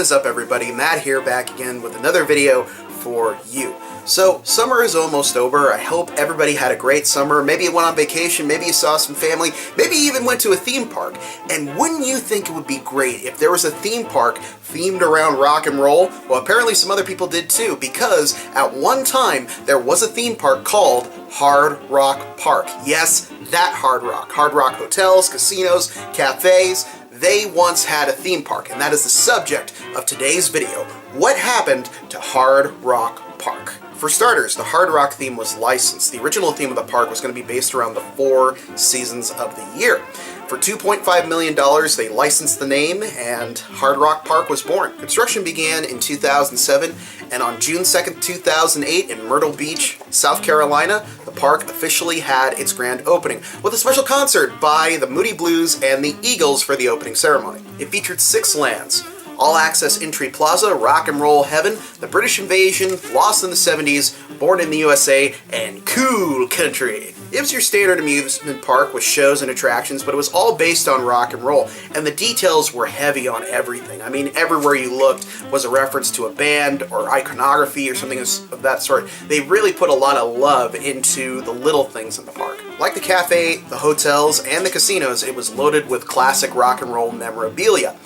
is up, everybody? Matt here, back again with another video for you. So, summer is almost over. I hope everybody had a great summer. Maybe you went on vacation, maybe you saw some family, maybe you even went to a theme park. And wouldn't you think it would be great if there was a theme park themed around rock and roll? Well, apparently some other people did too, because at one time there was a theme park called Hard Rock Park. Yes, that Hard Rock. Hard Rock hotels, casinos, cafes. They once had a theme park, and that is the subject of today's video. What happened to Hard Rock Park? For starters, the Hard Rock theme was licensed. The original theme of the park was going to be based around the 4 seasons of the year. For $2.5 million, they licensed the name, and Hard Rock Park was born. Construction began in 2007, and on June 2nd, 2008, in Myrtle Beach, South Carolina, the park officially had its grand opening, with a special concert by the Moody Blues and the Eagles for the opening ceremony. It featured 6 lands: All Access Entry Plaza, Rock and Roll Heaven, The British Invasion, Lost in the 70s, Born in the USA, and Cool Country. It was your standard amusement park with shows and attractions, but it was all based on rock and roll, and the details were heavy on everything. I mean, everywhere you looked was a reference to a band or iconography or something of that sort. They really put a lot of love into the little things in the park. Like the cafe, the hotels, and the casinos, it was loaded with classic rock and roll memorabilia.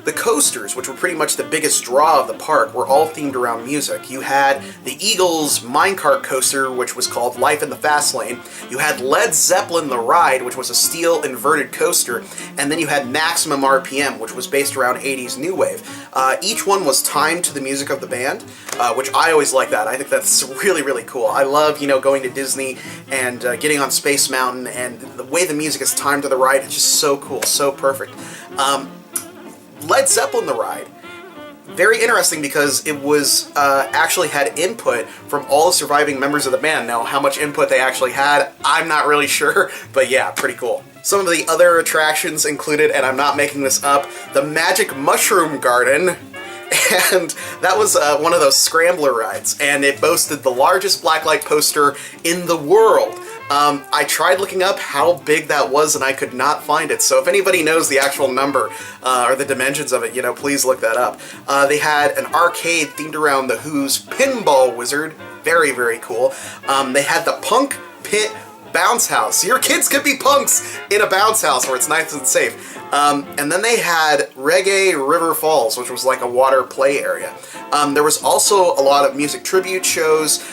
The coasters, which were pretty much the biggest draw of the park, were all themed around music. You had the Eagles minecart coaster, which was called Life in the Fast Lane. You had Led Zeppelin The Ride, which was a steel inverted coaster. And then you had Maximum RPM, which was based around 80s new wave. Each one was timed to the music of the band, which I always like that. I think that's really, really cool. I love, going to Disney and getting on Space Mountain, and the way the music is timed to the ride, it's just so cool, so perfect. Led Zeppelin The Ride, very interesting because it was actually had input from all the surviving members of the band. Now, how much input they actually had, I'm not really sure, but yeah, pretty cool. Some of the other attractions included, and I'm not making this up, the Magic Mushroom Garden, and that was one of those scrambler rides, and it boasted the largest blacklight poster in the world. I tried looking up how big that was, and I could not find it. So if anybody knows the actual number or the dimensions of it, please look that up. They had an arcade themed around the Who's Pinball Wizard. Very, very cool. They had the Punk Pit Bounce House. Your kids could be punks in a bounce house where it's nice and safe. And then they had Reggae River Falls, which was like a water play area. There was also a lot of music tribute shows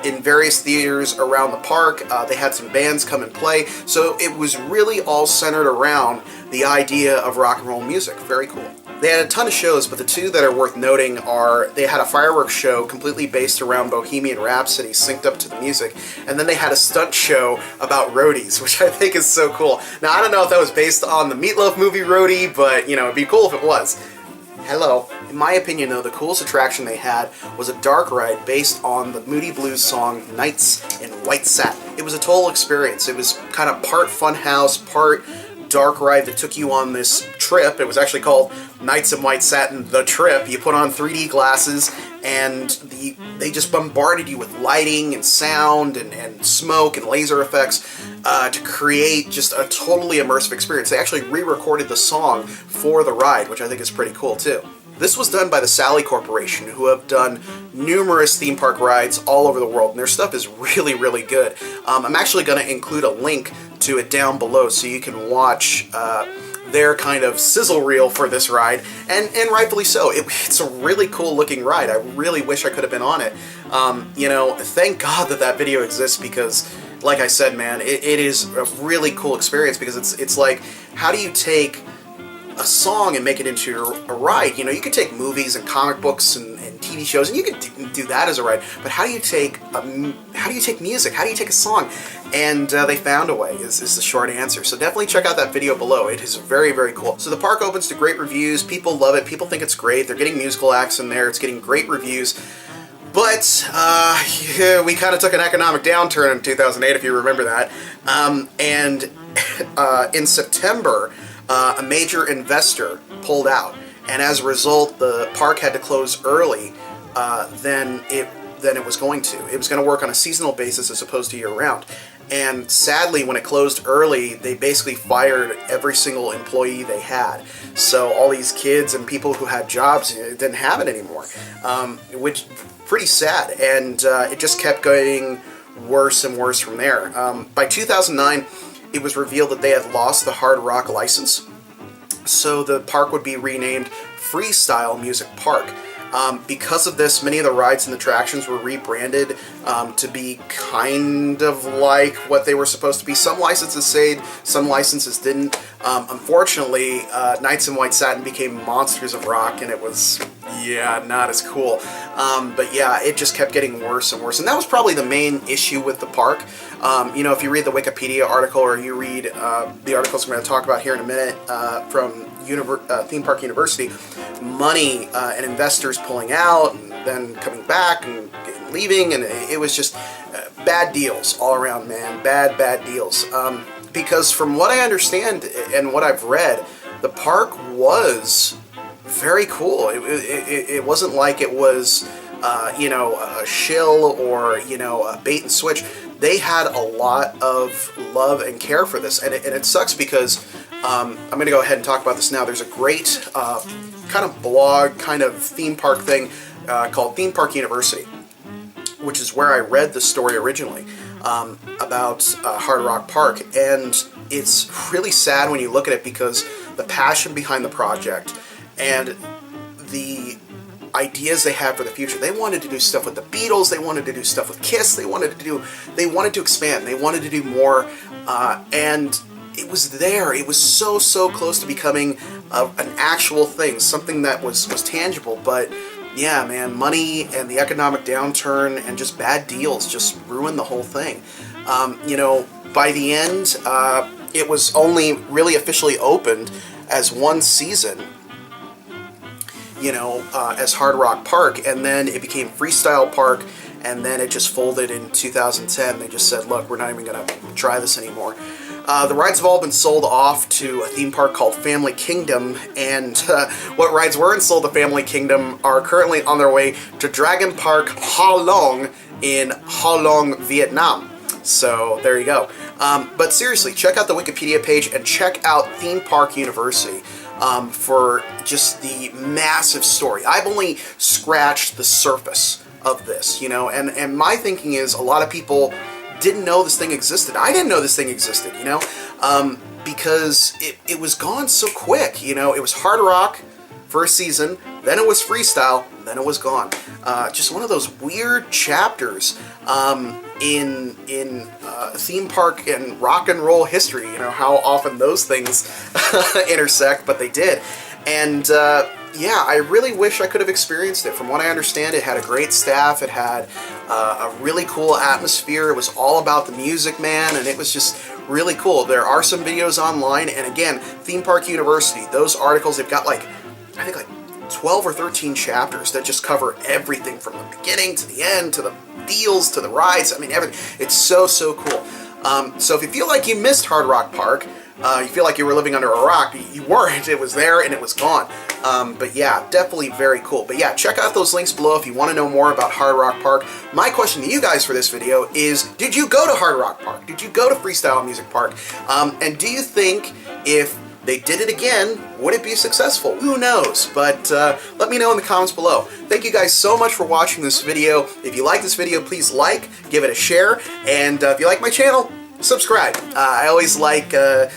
in various theaters around the park. They had some bands come and play, so it was really all centered around the idea of rock and roll music. Very cool. They had a ton of shows, but the 2 that are worth noting are they had a fireworks show completely based around Bohemian Rhapsody, synced up to the music, and then they had a stunt show about roadies, which I think is so cool. Now, I don't know if that was based on the Meatloaf movie Roadie, but, it'd be cool if it was. Hello. In my opinion, though, the coolest attraction they had was a dark ride based on the Moody Blues song Nights in White Satin. It was a total experience. It was kind of part funhouse, part dark ride that took you on this trip. It was actually called Nights in White Satin, The Trip. You put on 3D glasses, and they just bombarded you with lighting and sound and smoke and laser effects to create just a totally immersive experience. They actually re-recorded the song for the ride, which I think is pretty cool too. This was done by the Sally Corporation, who have done numerous theme park rides all over the world, and their stuff is really, really good. I'm actually going to include a link to it down below so you can watch their kind of sizzle reel for this ride, and rightfully so. It's a really cool looking ride. I really wish I could have been on it. Thank God that video exists, because like I said, man, it is a really cool experience, because it's like, how do you take a song and make it into a ride? You could take movies and comic books and TV shows, and you could do that as a ride. But how do you take music? How do you take a song? And they found a way, is the short answer. So definitely check out that video below. It is very, very cool. So the park opens to great reviews. People love it. People think it's great. They're getting musical acts in there. It's getting great reviews. But yeah, we kind of took an economic downturn in 2008, if you remember that. And in September, a major investor pulled out, and as a result, the park had to close early than it was going to. It was going to work on a seasonal basis as opposed to year-round. And sadly, when it closed early, they basically fired every single employee they had. So all these kids and people who had jobs didn't have it anymore, which pretty sad. And it just kept going worse and worse from there. By 2009, it was revealed that they had lost the Hard Rock license. So the park would be renamed Freestyle Music Park. Because of this, many of the rides and attractions were rebranded to be kind of like what they were supposed to be. Some licenses stayed, some licenses didn't. Unfortunately, Knights in White Satin became Monsters of Rock, and it was, yeah, not as cool. But yeah, it just kept getting worse and worse. And that was probably the main issue with the park. You know, if you read the Wikipedia article, or you read the articles I'm going to talk about here in a minute from Theme Park University, money and investors pulling out and then coming back and leaving, and it was just bad deals all around, man. Bad deals. Because from what I understand and what I've read, the park was very cool. It wasn't like it was, you know, a shill or, you know, a bait and switch. They had a lot of love and care for this, and it sucks because I'm going to go ahead and talk about this now. There's a great kind of blog, kind of theme park thing called Theme Park University, which is where I read the story originally about Hard Rock Park, and it's really sad when you look at it because the passion behind the project and the ideas they had for the future. They wanted to do stuff with the Beatles, they wanted to do stuff with Kiss, they wanted to expand, they wanted to do more, and it was there. It was so close to becoming an actual thing, something that was tangible. But yeah, man, money and the economic downturn and just bad deals just ruined the whole thing. You know, by the end, it was only really officially opened as one season, you know, as Hard Rock Park, and then it became Freestyle Park, and then it just folded in 2010. They just said, look, we're not even going to try this anymore. The rides have all been sold off to a theme park called Family Kingdom, and what rides weren't sold to Family Kingdom are currently on their way to Dragon Park Ha Long in Ha Long, Vietnam. So there you go. But seriously, check out the Wikipedia page and check out Theme Park University for just the massive story. I've only scratched the surface of this, you know, and my thinking is a lot of people didn't know this thing existed. I didn't know this thing existed, you know, because it was gone so quick, you know. It was Hard Rock for a season, then it was Freestyle, then it was gone. Just one of those weird chapters in theme park and rock and roll history, you know, how often those things intersect, but they did. And yeah, I really wish I could have experienced it. From what I understand, it had a great staff, it had a really cool atmosphere, it was all about the music, man, and it was just really cool. There are some videos online, and again, Theme Park University, those articles, they've got like, I think like 12 or 13 chapters that just cover everything from the beginning to the end, to the deals, to the rides. I mean, everything. It's so cool. So if you feel like you missed Hard Rock Park, you feel like you were living under a rock, you weren't. It was there and it was gone. But yeah, definitely very cool. But yeah, check out those links below if you want to know more about Hard Rock Park. My question to you guys for this video is, did you go to Hard Rock Park? Did you go to Freestyle Music Park? And do you think if they did it again, would it be successful? Who knows? But let me know in the comments below. Thank you guys so much for watching this video. If you like this video, please like, give it a share, and if you like my channel, subscribe. I always like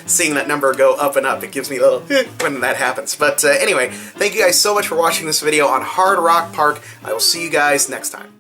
seeing that number go up and up. It gives me a little when that happens. But anyway, thank you guys so much for watching this video on Hard Rock Park. I will see you guys next time.